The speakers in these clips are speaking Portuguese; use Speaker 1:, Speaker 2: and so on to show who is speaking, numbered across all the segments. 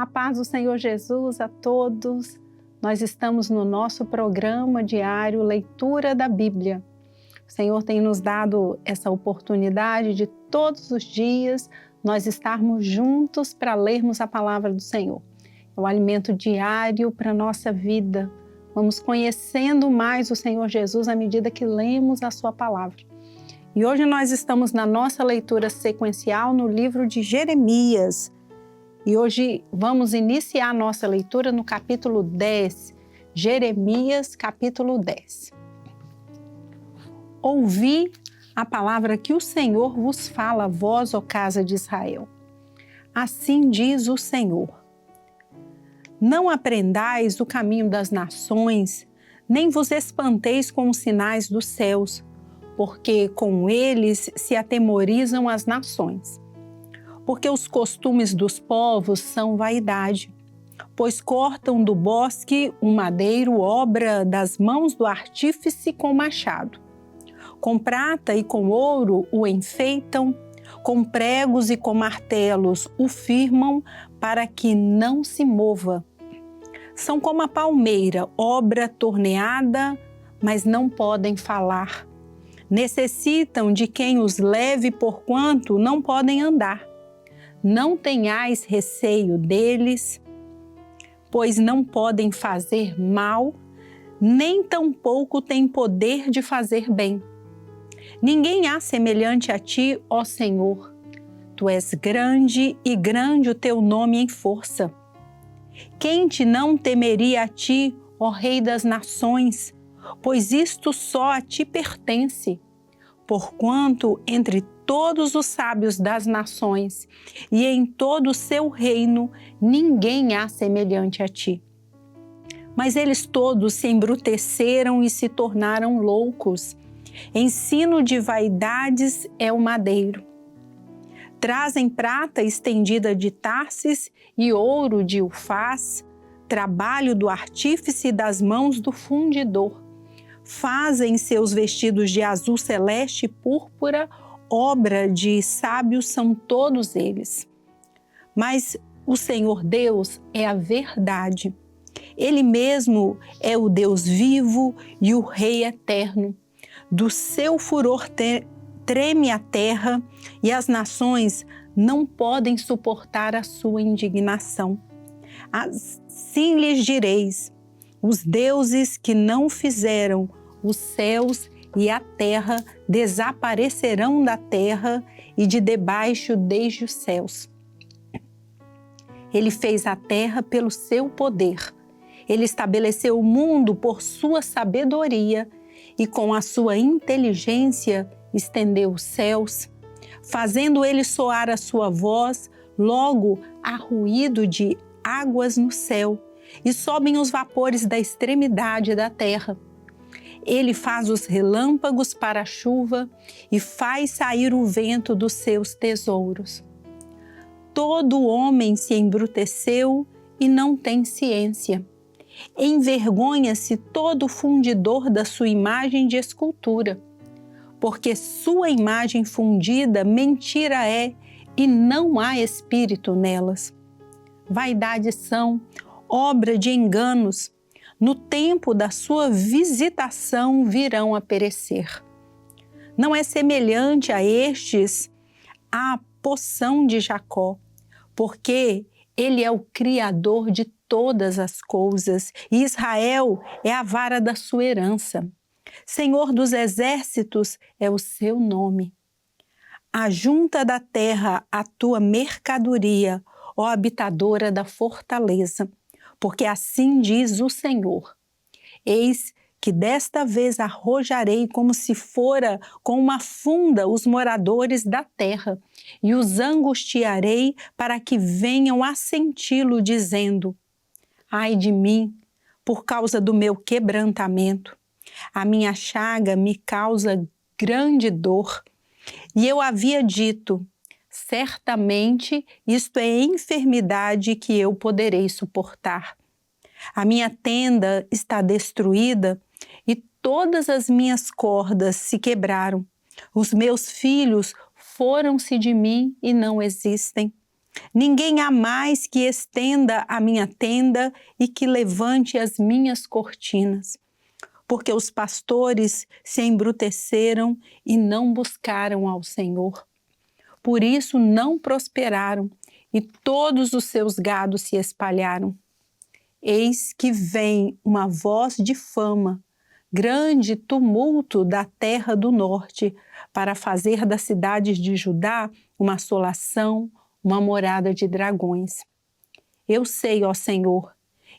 Speaker 1: A paz do Senhor Jesus a todos. Nós estamos no nosso programa diário Leitura da Bíblia. O Senhor tem nos dado essa oportunidade de todos os dias nós estarmos juntos para lermos a palavra do Senhor. É o alimento diário para a nossa vida. Vamos conhecendo mais o Senhor Jesus à medida que lemos a sua palavra. E hoje nós estamos na nossa leitura sequencial no livro de Jeremias. E hoje vamos iniciar a nossa leitura no capítulo 10, Jeremias capítulo 10. Ouvi a palavra que o Senhor vos fala, vós, ó casa de Israel. Assim diz o Senhor: não aprendais o caminho das nações, nem vos espanteis com os sinais dos céus, porque com eles se atemorizam as nações. Porque os costumes dos povos são vaidade, pois cortam do bosque um madeiro, obra das mãos do artífice com machado. Com prata e com ouro o enfeitam, com pregos e com martelos o firmam para que não se mova. São como a palmeira, obra torneada, mas não podem falar. Necessitam de quem os leve, porquanto não podem andar. Não tenhais receio deles, pois não podem fazer mal, nem tampouco têm poder de fazer bem. Ninguém há semelhante a ti, ó Senhor. Tu és grande e grande o teu nome em força. Quem te não temeria a ti, ó Rei das nações? Pois isto só a ti pertence. Porquanto entre todos os sábios das nações e em todo o seu reino ninguém há semelhante a ti. Mas eles todos se embruteceram e se tornaram loucos. Ensino de vaidades é o madeiro. Trazem prata estendida de Tarsis e ouro de Ufaz, trabalho do artífice e das mãos do fundidor. Fazem seus vestidos de azul celeste e púrpura, obra de sábios são todos eles. Mas o Senhor Deus é a verdade. Ele mesmo é o Deus vivo e o Rei eterno. Do seu furor treme a terra e as nações não podem suportar a sua indignação. Assim lhes direis: os deuses que não fizeram os céus e a terra desaparecerão da terra e de debaixo desde os céus. Ele fez a terra pelo seu poder. Ele estabeleceu o mundo por sua sabedoria e com a sua inteligência estendeu os céus. Fazendo ele soar a sua voz, logo há ruído de águas no céu e sobem os vapores da extremidade da terra. Ele faz os relâmpagos para a chuva e faz sair o vento dos seus tesouros. Todo homem se embruteceu e não tem ciência. Envergonha-se todo fundidor da sua imagem de escultura, porque sua imagem fundida mentira é e não há espírito nelas. Vaidades são, obra de enganos. No tempo da sua visitação virão a perecer. Não é semelhante a estes a poção de Jacó, porque ele é o Criador de todas as coisas e Israel é a vara da sua herança. Senhor dos exércitos é o seu nome. Ajunta da terra a tua mercadoria, ó habitadora da fortaleza. Porque assim diz o Senhor: eis que desta vez arrojarei como se fora com uma funda os moradores da terra, e os angustiarei para que venham a senti-lo, dizendo: ai de mim, por causa do meu quebrantamento. A minha chaga me causa grande dor. E eu havia dito: certamente isto é enfermidade que eu poderei suportar. A minha tenda está destruída e todas as minhas cordas se quebraram. Os meus filhos foram-se de mim e não existem. Ninguém há mais que estenda a minha tenda e que levante as minhas cortinas, porque os pastores se embruteceram e não buscaram ao Senhor. Por isso não prosperaram e todos os seus gados se espalharam. Eis que vem uma voz de fama, grande tumulto da terra do norte, para fazer das cidades de Judá uma assolação, uma morada de dragões. Eu sei, ó Senhor,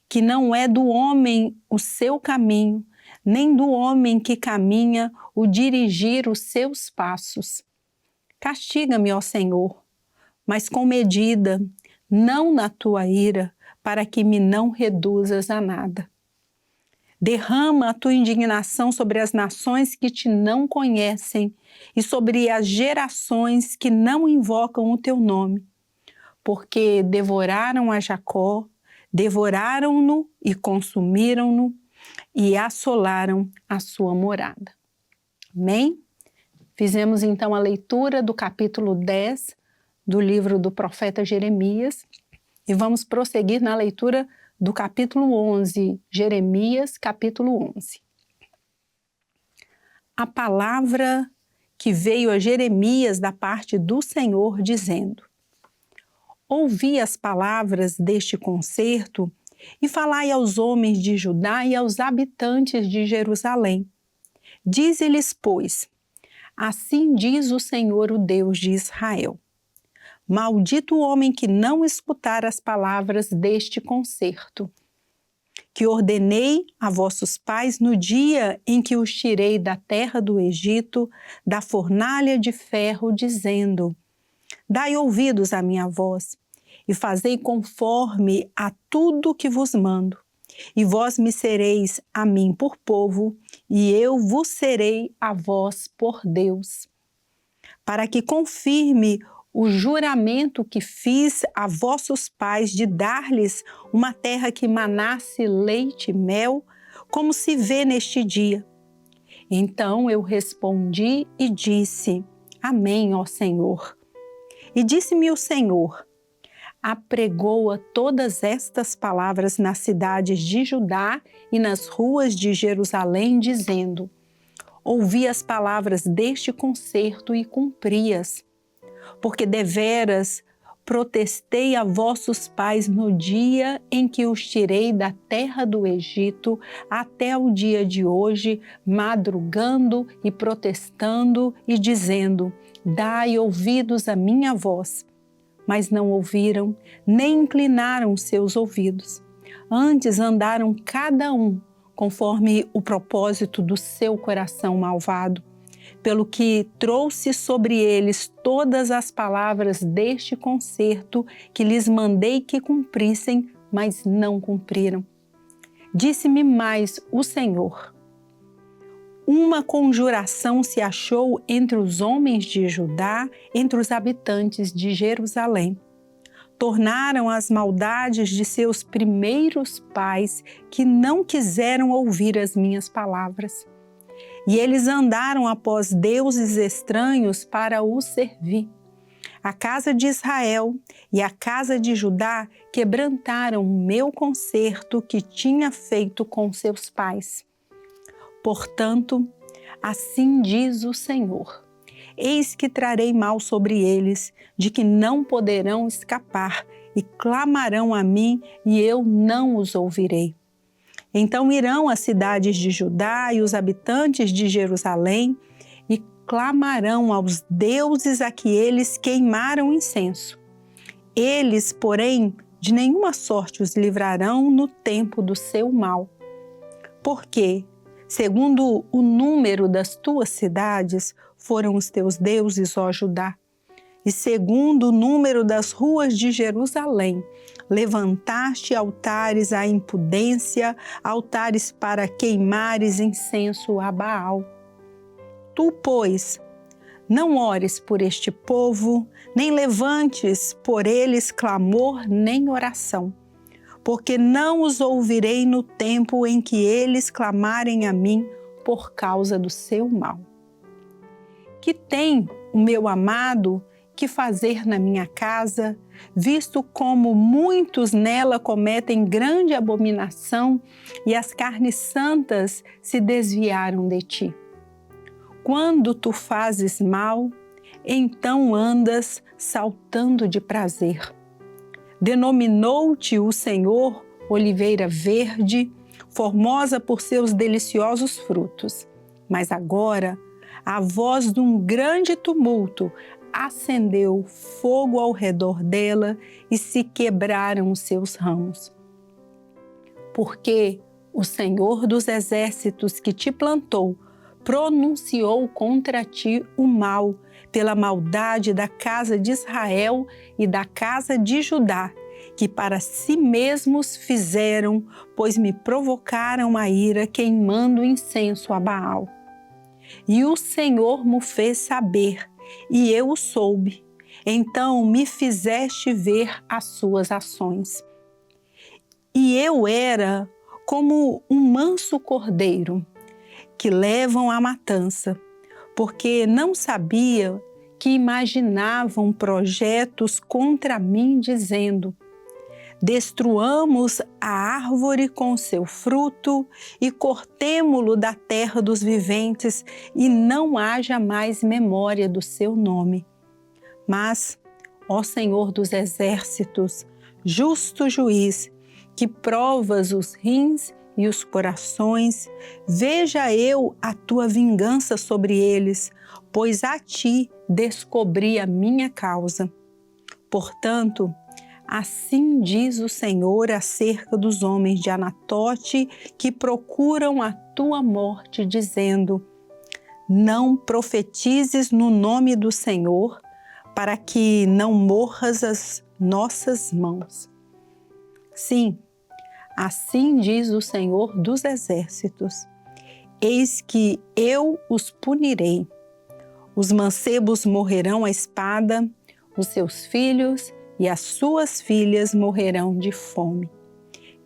Speaker 1: que não é do homem o seu caminho, nem do homem que caminha o dirigir os seus passos. Castiga-me, ó Senhor, mas com medida, não na tua ira, para que me não reduzas a nada. Derrama a tua indignação sobre as nações que te não conhecem e sobre as gerações que não invocam o teu nome, porque devoraram a Jacó, devoraram-no e consumiram-no e assolaram a sua morada. Amém? Fizemos então a leitura do capítulo 10 do livro do profeta Jeremias e vamos prosseguir na leitura do capítulo 11, Jeremias, capítulo 11. A palavra que veio a Jeremias da parte do Senhor, dizendo: Ouvi as palavras deste concerto e falai aos homens de Judá e aos habitantes de Jerusalém. Dize-lhes, pois, assim diz o Senhor, o Deus de Israel: Maldito o homem que não escutar as palavras deste concerto, que ordenei a vossos pais no dia em que os tirei da terra do Egito, da fornalha de ferro, dizendo: Dai ouvidos à minha voz, e fazei conforme a tudo que vos mando. E vós me sereis a mim por povo, e eu vos serei a vós por Deus. Para que confirme o juramento que fiz a vossos pais de dar-lhes uma terra que manasse leite e mel, como se vê neste dia. Então eu respondi e disse: Amém, ó Senhor. E disse-me o Senhor: apregoa todas estas palavras nas cidades de Judá e nas ruas de Jerusalém, dizendo: Ouvi as palavras deste concerto e cumpri-as, porque deveras protestei a vossos pais no dia em que os tirei da terra do Egito até o dia de hoje, madrugando e protestando e dizendo: Dai ouvidos à minha voz. Mas não ouviram, nem inclinaram seus ouvidos. Antes andaram cada um conforme o propósito do seu coração malvado, pelo que trouxe sobre eles todas as palavras deste concerto que lhes mandei que cumprissem, mas não cumpriram. Disse-me mais o Senhor: uma conjuração se achou entre os homens de Judá, entre os habitantes de Jerusalém. Tornaram as maldades de seus primeiros pais, que não quiseram ouvir as minhas palavras. E eles andaram após deuses estranhos para os servir. A casa de Israel e a casa de Judá quebrantaram o meu concerto que tinha feito com seus pais. Portanto, assim diz o Senhor: eis que trarei mal sobre eles, de que não poderão escapar, e clamarão a mim, e eu não os ouvirei. Então irão as cidades de Judá e os habitantes de Jerusalém, e clamarão aos deuses a que eles queimaram incenso. Eles, porém, de nenhuma sorte os livrarão no tempo do seu mal. Porque, segundo o número das tuas cidades, foram os teus deuses, ó Judá. E segundo o número das ruas de Jerusalém, levantaste altares à impudência, altares para queimares incenso a Baal. Tu, pois, não ores por este povo, nem levantes por eles clamor nem oração, porque não os ouvirei no tempo em que eles clamarem a mim por causa do seu mal. Que tem o meu amado que fazer na minha casa, visto como muitos nela cometem grande abominação e as carnes santas se desviaram de ti. Quando tu fazes mal, então andas saltando de prazer. Denominou-te o Senhor oliveira verde, formosa por seus deliciosos frutos. Mas agora, a voz de um grande tumulto acendeu fogo ao redor dela e se quebraram os seus ramos. Porque o Senhor dos exércitos que te plantou pronunciou contra ti o mal, pela maldade da casa de Israel e da casa de Judá, que para si mesmos fizeram, pois me provocaram a ira queimando incenso a Baal. E o Senhor me fez saber, e eu o soube. Então me fizeste ver as suas ações. E eu era como um manso cordeiro, que levam à matança, porque não sabia que imaginavam projetos contra mim, dizendo: destruamos a árvore com seu fruto e cortemo-lo da terra dos viventes, e não haja mais memória do seu nome. Mas, ó Senhor dos exércitos, justo juiz, que provas os rins e os corações, veja eu a tua vingança sobre eles, pois a ti descobri a minha causa. Portanto, assim diz o Senhor acerca dos homens de Anatote que procuram a tua morte, dizendo: não profetizes no nome do Senhor, para que não morras às nossas mãos. Sim, assim diz o Senhor dos exércitos: eis que eu os punirei. Os mancebos morrerão à espada, os seus filhos e as suas filhas morrerão de fome.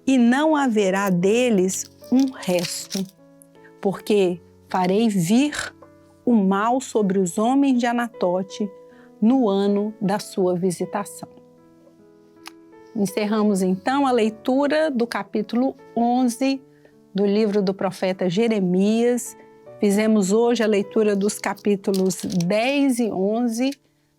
Speaker 1: E não haverá deles um resto, porque farei vir o mal sobre os homens de Anatote no ano da sua visitação. Encerramos então a leitura do capítulo 11 do livro do profeta Jeremias. Fizemos hoje a leitura dos capítulos 10 e 11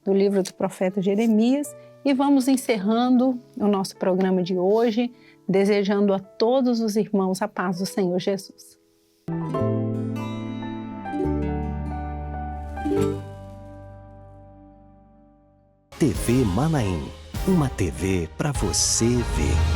Speaker 1: do livro do profeta Jeremias e vamos encerrando o nosso programa de hoje, desejando a todos os irmãos a paz do Senhor Jesus.
Speaker 2: TV Manaim, uma TV para você ver.